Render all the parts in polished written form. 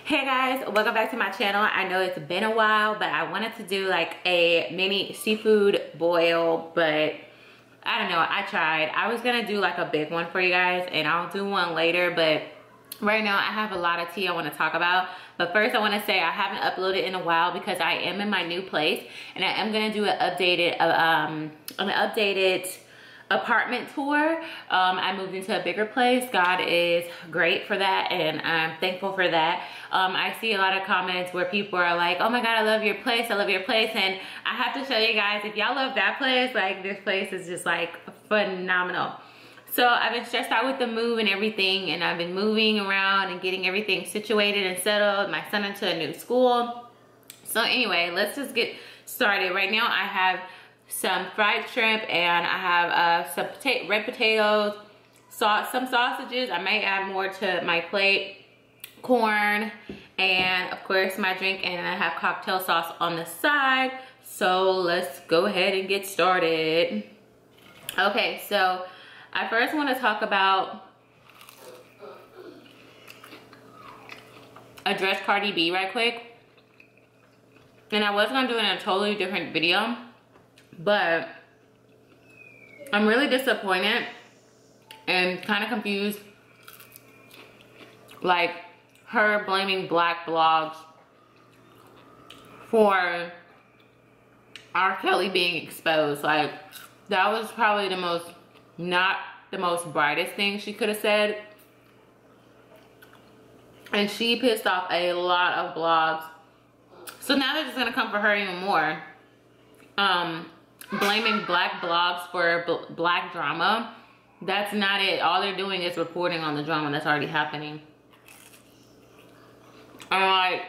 Hey guys, welcome back to my channel. I know it's been a while, but I wanted to do like a mini seafood boil, but I don't know, I tried. I was gonna do like a big one for you guys and I'll do one later, but right now I have a lot of tea I want to talk about. But first I want to say I haven't uploaded in a while because I am in my new place and I am gonna do an updated apartment tour. I moved into a bigger place. God is great for that and I'm thankful for that. I see a lot of comments where people are like, oh my God, I love your place, I love your place. And I have to show you guys, if y'all love that place, like this place is just like phenomenal. So I've been stressed out with the move and everything, and I've been moving around and getting everything situated and settled, my son into a new school. So anyway, let's just get started. Right now I have some fried shrimp and I have some red potatoes, some sausages. I may add more to my plate, corn, and of course my drink, and I have cocktail sauce on the side. So let's go ahead and get started. Okay, so I first want to talk about address Cardi B right quick. And I was gonna do it in a totally different video, but I'm really disappointed and kind of confused, like her blaming black blogs for R. Kelly being exposed. Like, that was probably the most, not the most brightest thing she could have said. And she pissed off a lot of blogs. So now they're just gonna come for her even more. Blaming black blogs for black drama. That's not it. All they're doing is reporting on the drama that's already happening. I'm like,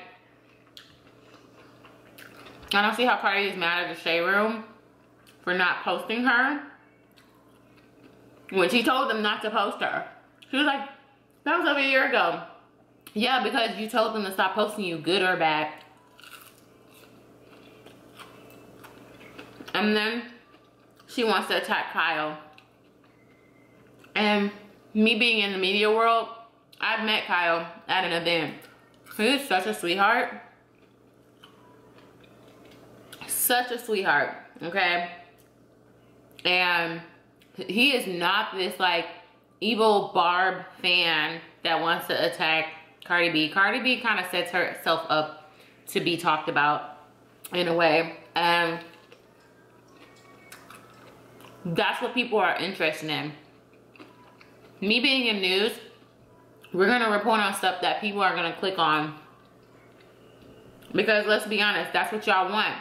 I don't see how Cardi is mad at the Shade Room for not posting her when she told them not to post her. She was like, that was over a year ago. Yeah, because you told them to stop posting you, good or bad. And then she wants to attack Kyle. And me being in the media world, I've met Kyle at an event. He's such a sweetheart. Such a sweetheart, okay? And he is not this like evil Barb fan that wants to attack Cardi B. Cardi B kind of sets herself up to be talked about in a way. And that's what people are interested in. Me being in news, we're gonna report on stuff that people are gonna click on. Because let's be honest, that's what y'all want.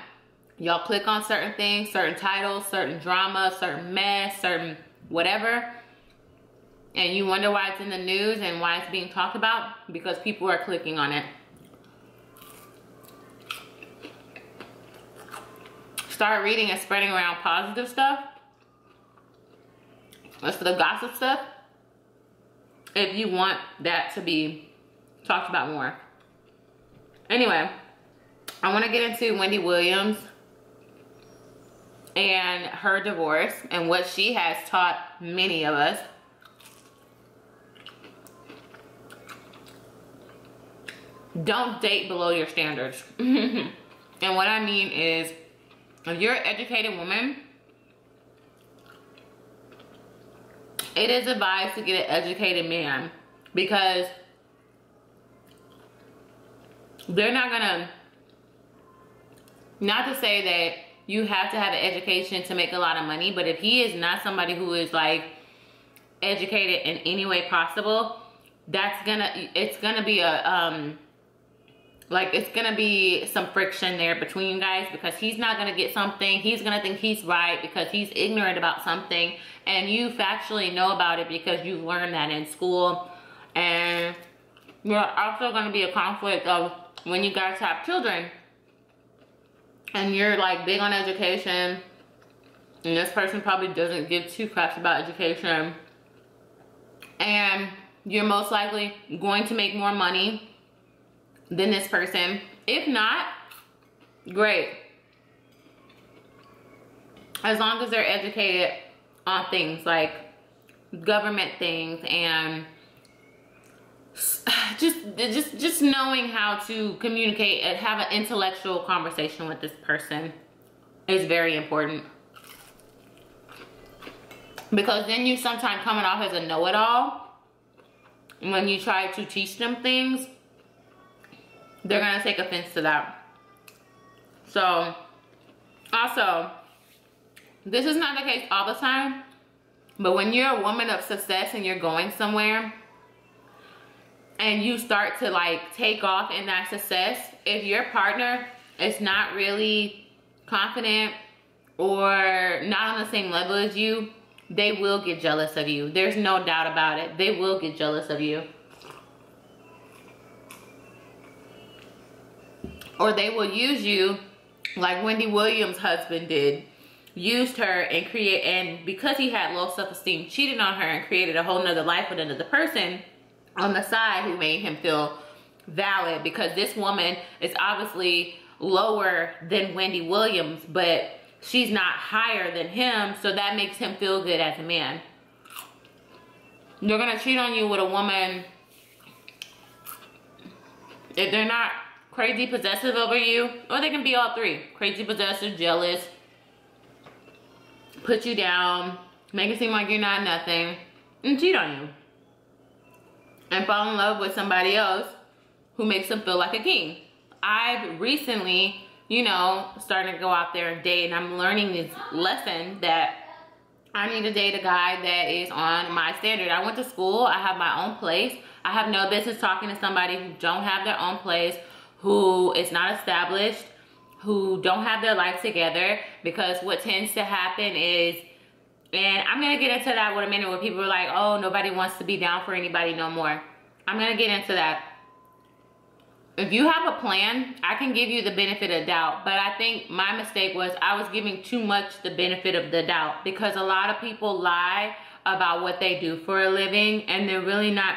Y'all click on certain things, certain titles, certain drama, certain mess, certain whatever. And you wonder why it's in the news and why it's being talked about, because people are clicking on it. Start reading and spreading around positive stuff. That's the gossip stuff. If you want that to be talked about more. Anyway, I want to get into Wendy Williams and her divorce and what she has taught many of us. Don't date below your standards. And what I mean is, if you're an educated woman, it is advised to get an educated man, because they're not gonna, not to say that you have to have an education to make a lot of money, but if he is not somebody who is like educated in any way possible, it's gonna be a like, it's gonna be some friction there between you guys, because he's not gonna get something. He's gonna think he's right because he's ignorant about something, and you factually know about it because you've learned that in school. And there's also gonna be a conflict of when you guys have children and you're like big on education, and this person probably doesn't give two craps about education, and you're most likely going to make more money than this person. If not, great. As long as they're educated on things like government things and just knowing how to communicate and have an intellectual conversation with this person is very important. Because then you sometimes coming off as a know-it-all. When you try to teach them things, they're gonna take offense to that. So, also, this is not the case all the time, but when you're a woman of success and you're going somewhere, and you start to like take off in that success, if your partner is not really confident or not on the same level as you, they will get jealous of you. There's no doubt about it. They will get jealous of you. Or they will use you like Wendy Williams' husband did. Used her and because he had low self-esteem, cheated on her and created a whole nother life with another person on the side who made him feel valid, because this woman is obviously lower than Wendy Williams, but she's not higher than him, so that makes him feel good as a man. They're gonna cheat on you with a woman if they're not crazy possessive over you, or they can be all three. Crazy possessive, jealous, put you down, make it seem like you're not nothing, and cheat on you. And fall in love with somebody else who makes them feel like a king. I've recently, you know, starting to go out there and date, and I'm learning this lesson that I need to date a guy that is on my standard. I went to school, I have my own place. I have no business talking to somebody who don't have their own place, who is not established, who don't have their life together, because what tends to happen is, and I'm gonna get into that with a minute, where people are like, oh, nobody wants to be down for anybody no more. I'm gonna get into that. If you have a plan, I can give you the benefit of doubt, but I think my mistake was I was giving too much the benefit of the doubt, because a lot of people lie about what they do for a living, and they're really not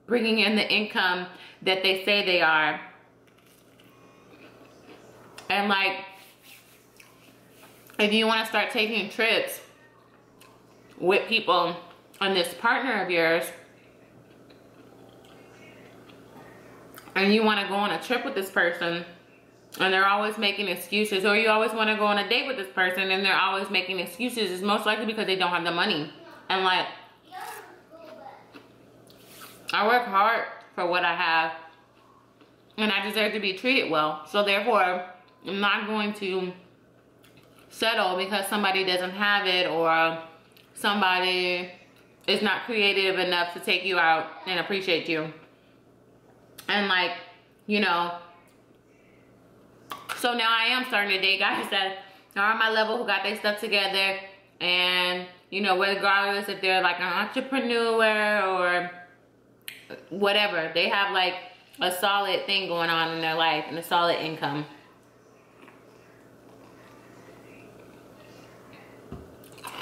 bringing in the income that they say they are. And like, if you want to start taking trips with people and this partner of yours, and you want to go on a trip with this person and they're always making excuses, or you always want to go on a date with this person and they're always making excuses, it's most likely because they don't have the money. And like, I work hard for what I have, and I deserve to be treated well. So therefore, I'm not going to settle because somebody doesn't have it, or somebody is not creative enough to take you out and appreciate you. And like, you know, so now I am starting to date guys that are on my level, who got their stuff together, and you know, regardless if they're like an entrepreneur or whatever, they have like a solid thing going on in their life and a solid income.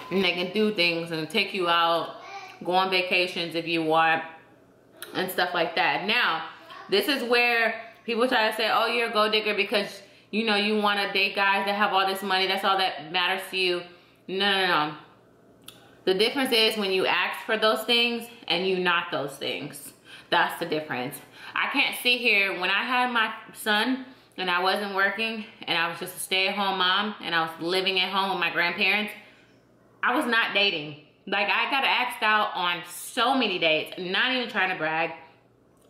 And they can do things and take you out, go on vacations if you want, and stuff like that. Now, this is where people try to say, oh, you're a gold digger because, you know, you want to date guys that have all this money. That's all that matters to you. No. The difference is when you ask for those things and you not those things. That's the difference. I can't sit here, when I had my son and I wasn't working and I was just a stay-at-home mom and I was living at home with my grandparents, I was not dating. Like, I got asked out on so many dates, not even trying to brag.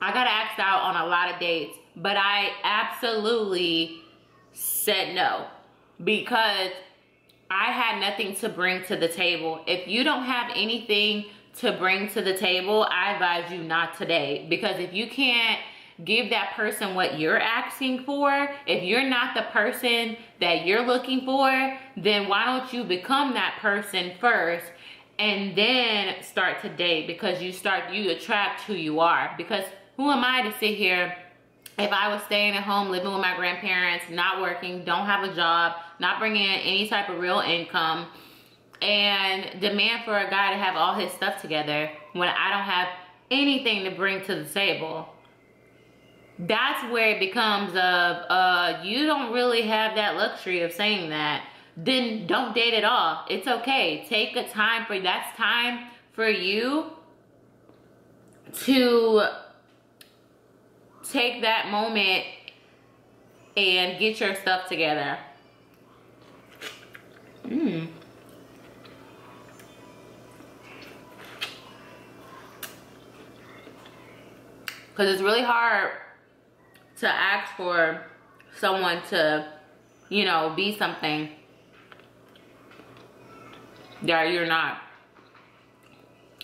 I got asked out on a lot of dates, but I absolutely said no, because I had nothing to bring to the table. If you don't have anything to bring to the table, I advise you not to date, because if you can't give that person what you're asking for, if you're not the person that you're looking for, then why don't you become that person first and then start to date? Because you attract who you are. Because who am I to sit here, if I was staying at home, living with my grandparents, not working, don't have a job, not bringing in any type of real income, and demand for a guy to have all his stuff together when I don't have anything to bring to the table? That's where it becomes you don't really have that luxury of saying that. Then don't date at all. It's okay. Take a time that's time for you to take that moment and get your stuff together. Because it's really hard to ask for someone to, you know, be something that you're not.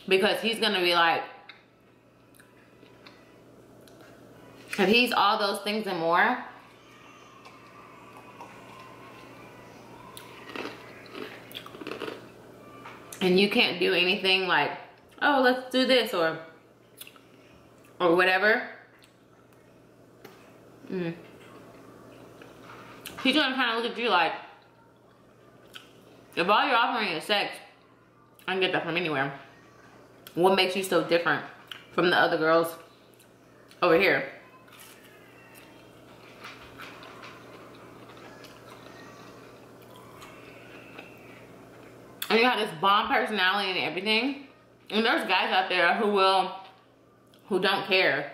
Because he's gonna be like, if he's all those things and more, and you can't do anything like, oh, let's do this or whatever. He's gonna kind of look at you like, if all you're offering is sex, I can get that from anywhere. What makes you so different from the other girls over here? And you have this bomb personality and everything. And there's guys out there who don't care,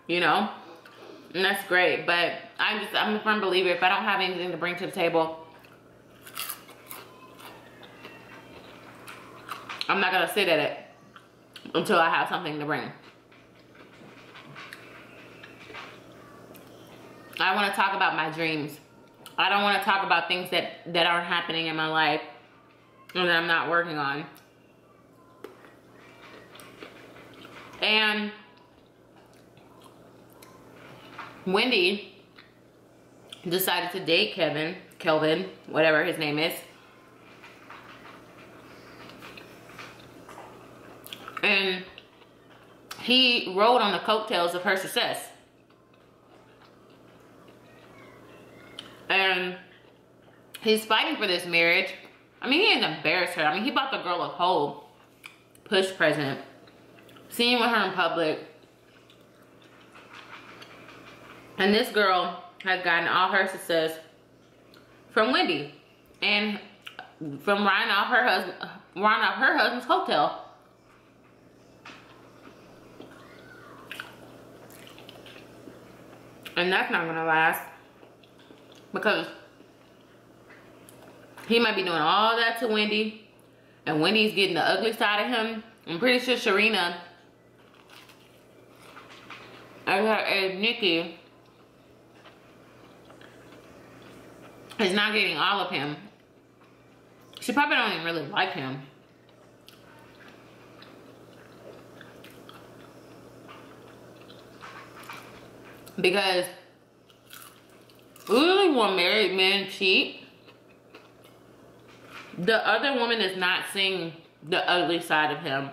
you know? And that's great, but I'm a firm believer, if I don't have anything to bring to the table, I'm not gonna sit at it until I have something to bring. I wanna talk about my dreams. I don't wanna talk about things that aren't happening in my life or that I'm not working on. And Wendy decided to date Kelvin, whatever his name is. And he rode on the coattails of her success. And he's fighting for this marriage. I mean, he didn't embarrass her. I mean, he bought the girl a whole push present. Seeing with her in public. And this girl has gotten all her success from Wendy. And from riding off her husband's coattail. And that's not gonna last. Because he might be doing all that to Wendy. And Wendy's getting the ugly side of him. I'm pretty sure Sharina and Nikki is not getting all of him. She probably don't even really like him. Because usually when married men cheat, the other woman is not seeing the ugly side of him.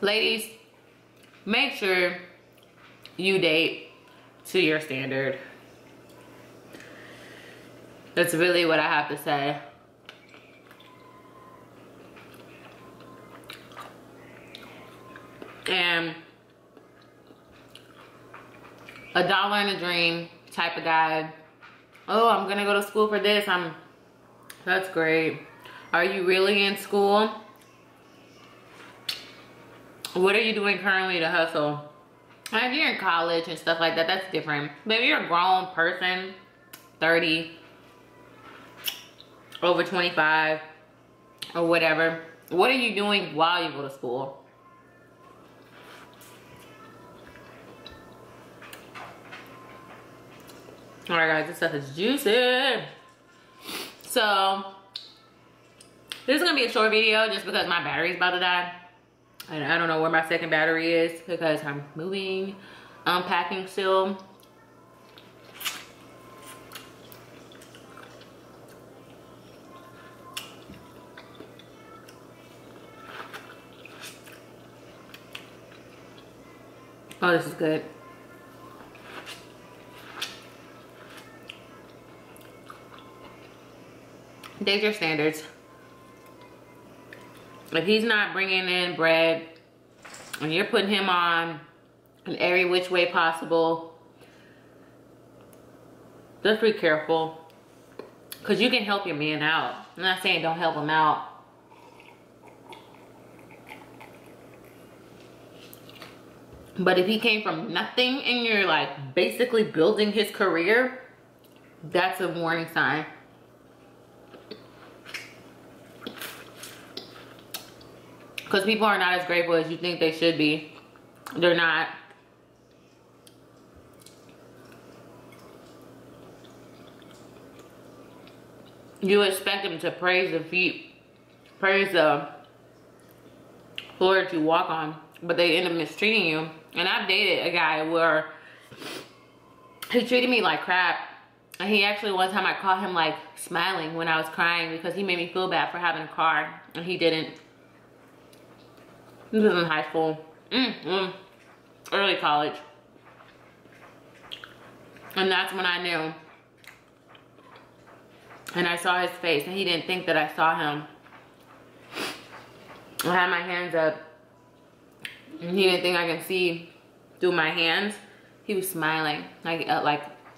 Ladies, make sure you date to your standard. That's really what I have to say. And a dollar in a dream type of guy. Oh, I'm gonna go to school for this. That's great. Are you really in school? What are you doing currently to hustle? And if you're in college and stuff like that, that's different. But if you're a grown person, 30, over 25, or whatever, what are you doing while you go to school? Alright guys, this stuff is juicy. So, this is going to be a short video just because my battery's about to die. And I don't know where my second battery is because I'm moving, unpacking still. Oh, this is good. Date your standards. If he's not bringing in bread and you're putting him on in every which way possible, just be careful. Because you can help your man out. I'm not saying don't help him out. But if he came from nothing and you're like basically building his career, that's a warning sign. Because people are not as grateful as you think they should be. They're not. You expect them to praise the feet, praise the floor that you walk on, but they end up mistreating you. And I've dated a guy where he treated me like crap. And he actually, one time I caught him like smiling when I was crying because he made me feel bad for having a car. And he didn't. He was in high school. Early college. And that's when I knew. And I saw his face and he didn't think that I saw him. I had my hands up. And he didn't think I could see through my hands. He was smiling. Like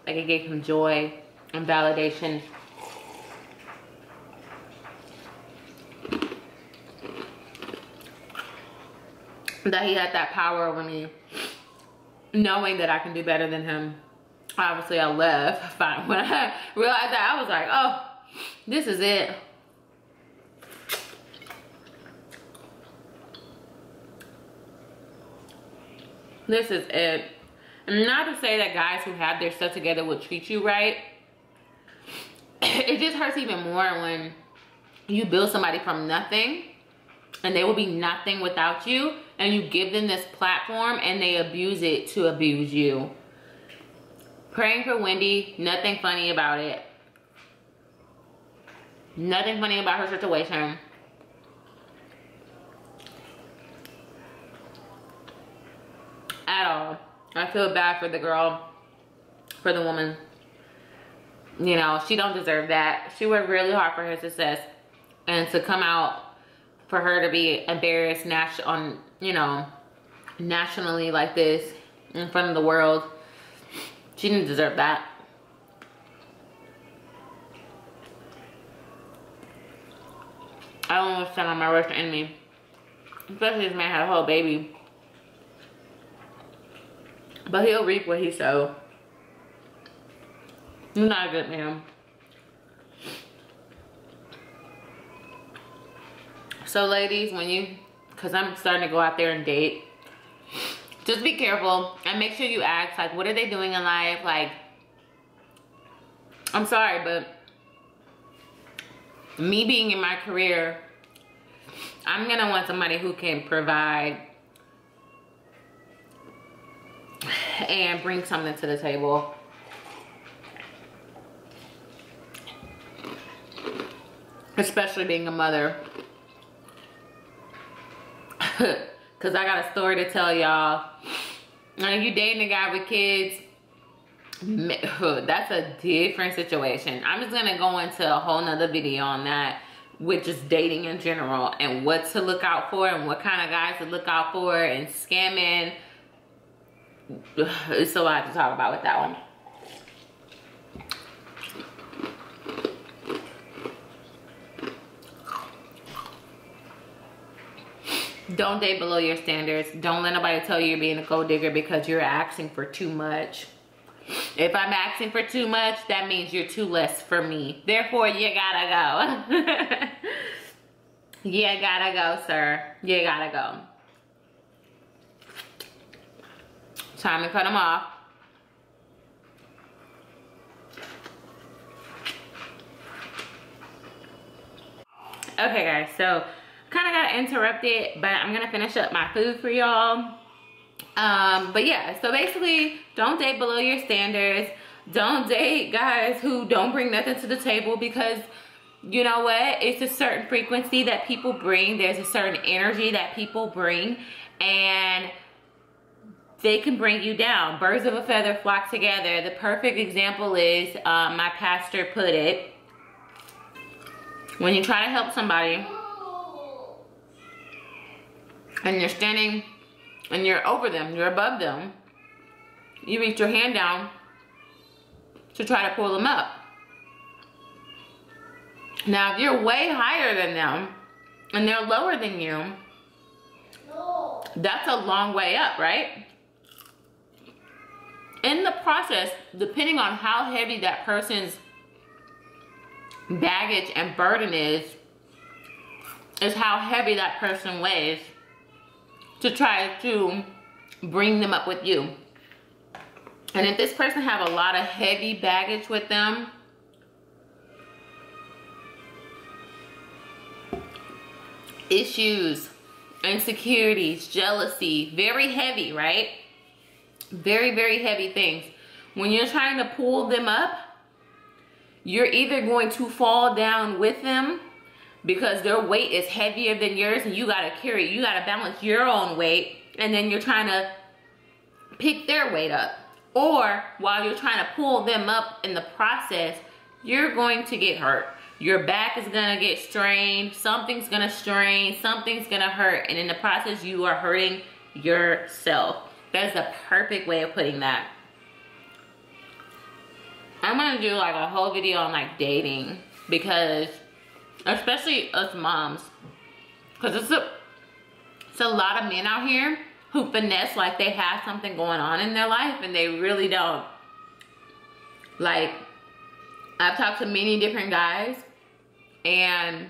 it gave him joy and validation. That he had that power over me. Knowing that I can do better than him. Obviously I left. Fine. When I realized that, I was like, oh, this is it. This is it. And not to say that guys who have their stuff together will treat you right. It just hurts even more when you build somebody from nothing and they will be nothing without you, and you give them this platform and they abuse it to abuse you. Praying for Wendy, nothing funny about it. Nothing funny about her situation. At all. I feel bad for the girl, for the woman. You know, she don't deserve that. She worked really hard for her success. And to come out for her to be embarrassed nationally like this in front of the world, she didn't deserve that. I don't want to stand on my worst enemy. Especially this man had a whole baby. But he'll reap what he sows. He's not a good man. So ladies, because I'm starting to go out there and date, just be careful and make sure you ask, like, what are they doing in life? Like, I'm sorry, but me being in my career, I'm gonna want somebody who can provide and bring something to the table. Especially being a mother. Because I got a story to tell y'all. If you dating a guy with kids, that's a different situation. I'm just going to go into a whole nother video on that, with just dating in general and what to look out for and what kind of guys to look out for and scamming. It's a lot to talk about with that one. Don't date below your standards. Don't let nobody tell you you're being a gold digger because you're asking for too much. If I'm asking for too much, that means you're too less for me. Therefore, you gotta go. You gotta go, sir. You gotta go. Time to cut them off. Okay, guys, so kind of got interrupted, but I'm gonna finish up my food for y'all. But yeah, so basically, don't date below your standards. Don't date guys who don't bring nothing to the table, because you know what? It's a certain frequency that people bring. There's a certain energy that people bring, and they can bring you down. Birds of a feather flock together. The perfect example is, my pastor put it, when you try to help somebody and you're standing and you're over them, you're above them, you reach your hand down to try to pull them up. Now, if you're way higher than them and they're lower than you, that's a long way up, right? in the process, depending on how heavy that person's baggage and burden is how heavy that person weighs to try to bring them up with you. And if this person have a lot of heavy baggage with them, issues, insecurities, jealousy, very heavy, right? Very, very heavy things. When you're trying to pull them up, you're either going to fall down with them because their weight is heavier than yours and you gotta carry, you gotta balance your own weight, and then you're trying to pick their weight up. Or while you're trying to pull them up in the process, you're going to get hurt. Your back is gonna get strained, something's gonna strain, something's gonna hurt, and in the process you are hurting yourself. That is the perfect way of putting that. I'm gonna do like a whole video on like dating, because especially us moms, because it's a lot of men out here who finesse like they have something going on in their life and they really don't. Like, I've talked to many different guys, and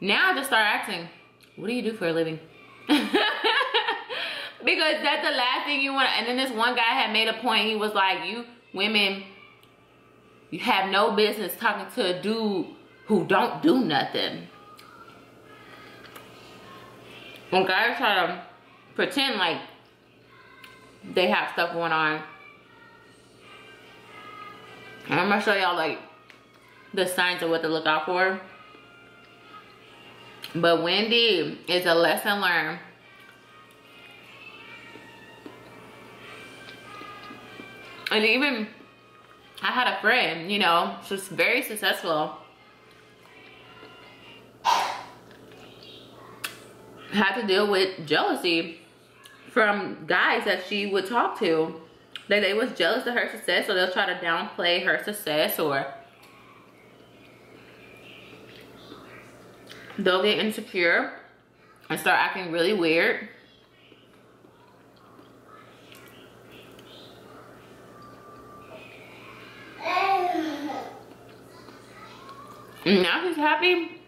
now I just start asking, what do you do for a living? Because that's the last thing you want. And then this one guy had made a point. He was like, you women, you have no business talking to a dude who don't do nothing. When guys try to pretend like they have stuff going on, and I'm gonna show y'all like the signs of what to look out for. But Wendy is a lesson learned. And even I had a friend, you know, she's very successful, had to deal with jealousy from guys that she would talk to. That they was jealous of her success, or they'll try to downplay her success, or they'll get insecure and start acting really weird. And now she's happy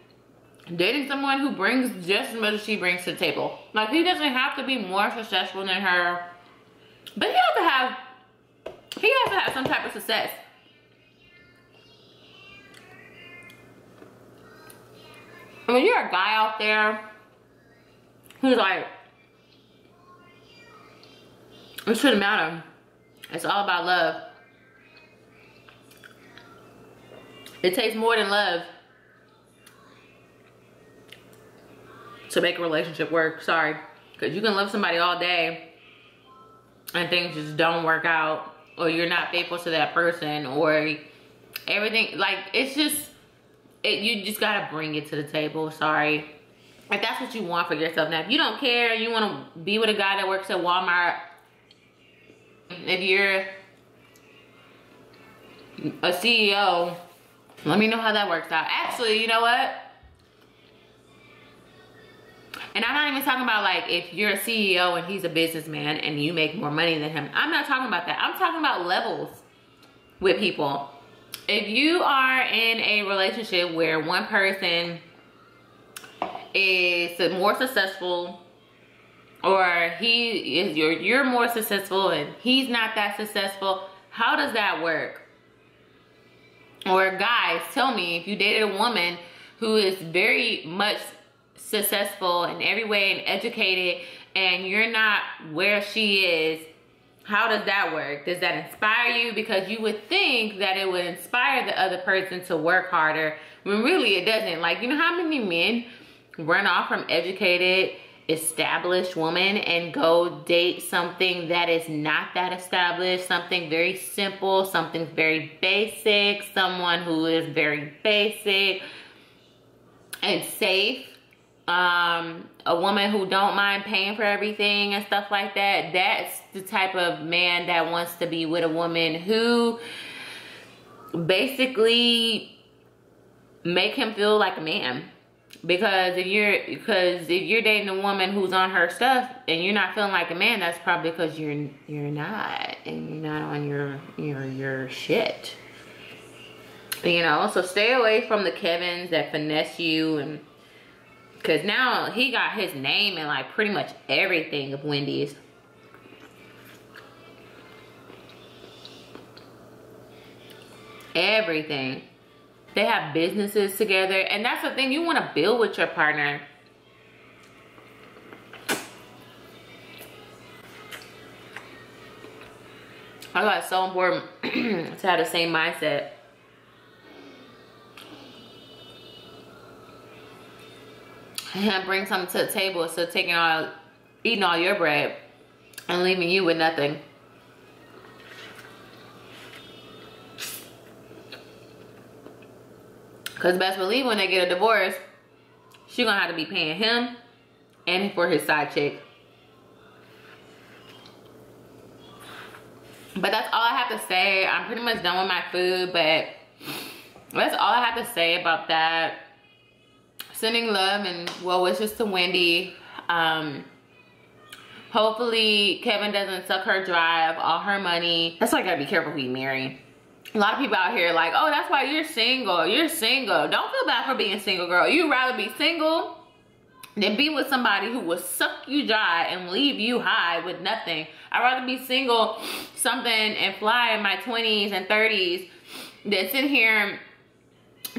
dating someone who brings just as much as she brings to the table. Like, he doesn't have to be more successful than her, but he has to have some type of success. I mean, you're a guy out there who's like, it shouldn't matter. It's all about love. It takes more than love to make a relationship work. Sorry. Because you can love somebody all day and things just don't work out, or you're not faithful to that person, or everything. Like, it's just, you just gotta bring it to the table. Sorry. If that's what you want for yourself. Now, if you don't care, you want to be with a guy that works at Walmart, if you're a CEO, let me know how that works out. Actually, you know what? And I'm not even talking about like if you're a CEO and he's a businessman and you make more money than him. I'm not talking about that. I'm talking about levels with people. If you are in a relationship where one person is more successful, or you're more successful and he's not that successful, how does that work? Or guys, tell me, if you dated a woman who is very much successful in every way and educated, and you're not where she is, how does that work? Does that inspire you? Because you would think that it would inspire the other person to work harder, when really it doesn't. Like, you know how many men run off from educated, established woman and go date something that is not that established, something very simple, something very basic, someone who is very basic and safe, a woman who don't mind paying for everything and stuff like that. That's the type of man that wants to be with a woman who basically make him feel like a man. Because if you're dating a woman who's on her stuff and you're not feeling like a man, that's probably because you're not, and you're not on your shit. You know, so stay away from the Kevins that finesse you, and because now he got his name in like pretty much everything of Wendy's. Everything. They have businesses together, and that's the thing, you want to build with your partner. I thought it's so important to have the same mindset. And bring something to the table instead of eating all your bread and leaving you with nothing. Because best believe when they get a divorce, she's gonna have to be paying him and for his side chick. But that's all I have to say. I'm pretty much done with my food, but that's all I have to say about that. Sending love and well wishes to Wendy. Hopefully Kevin doesn't suck her dry of all her money. That's why you gotta be careful who you marry. A lot of people out here like, oh, that's why you're single. You're single. Don't feel bad for being single, girl. You'd rather be single than be with somebody who will suck you dry and leave you high with nothing. I'd rather be single, something, and fly in my 20s and 30s than sit here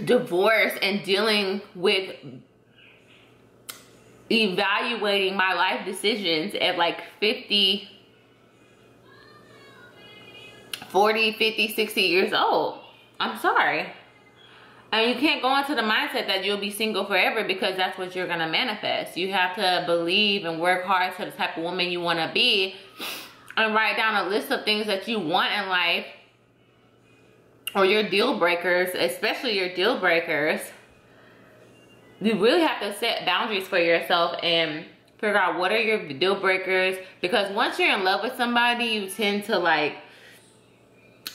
divorced and dealing with evaluating my life decisions at like 50, 40, 50, 60 years old. I'm sorry. And you can't go into the mindset that you'll be single forever, because that's what you're gonna manifest. You have to believe and work hard to the type of woman you wanna be, and write down a list of things that you want in life, or your deal breakers, especially your deal breakers. You really have to set boundaries for yourself and figure out what are your deal breakers, because once you're in love with somebody, you tend to like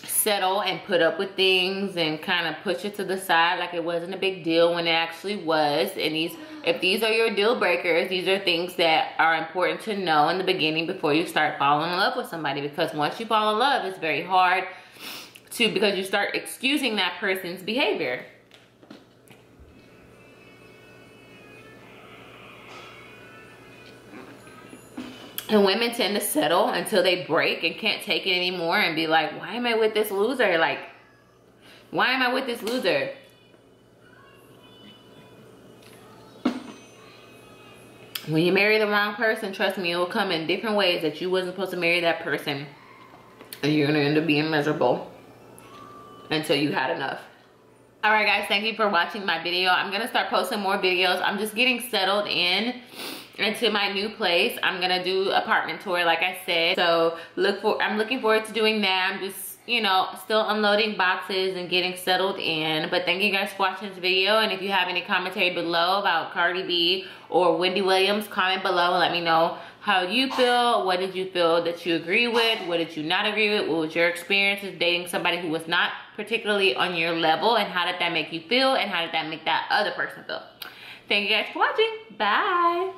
settle and put up with things and kind of push it to the side like it wasn't a big deal when it actually was. And if these are your deal breakers, these are things that are important to know in the beginning before you start falling in love with somebody, because once you fall in love, it's very hard to, because you start excusing that person's behavior. And women tend to settle until they break and can't take it anymore and be like, why am I with this loser? Like, why am I with this loser? When you marry the wrong person, trust me, it will come in different ways that you wasn't supposed to marry that person. And you're gonna end up being miserable until you had enough. Alright guys, thank you for watching my video. I'm gonna start posting more videos. I'm just getting settled into my new place. I'm gonna do apartment tour like I said, so I'm looking forward to doing that. I'm just, you know, still unloading boxes and getting settled in. But thank you guys for watching this video, and if you have any commentary below about Cardi B or Wendy Williams, comment below and let me know how you feel. What did you feel that you agree with? What did you not agree with? What was your experiences dating somebody who was not particularly on your level, and how did that make you feel, and how did that make that other person feel? Thank you guys for watching. Bye.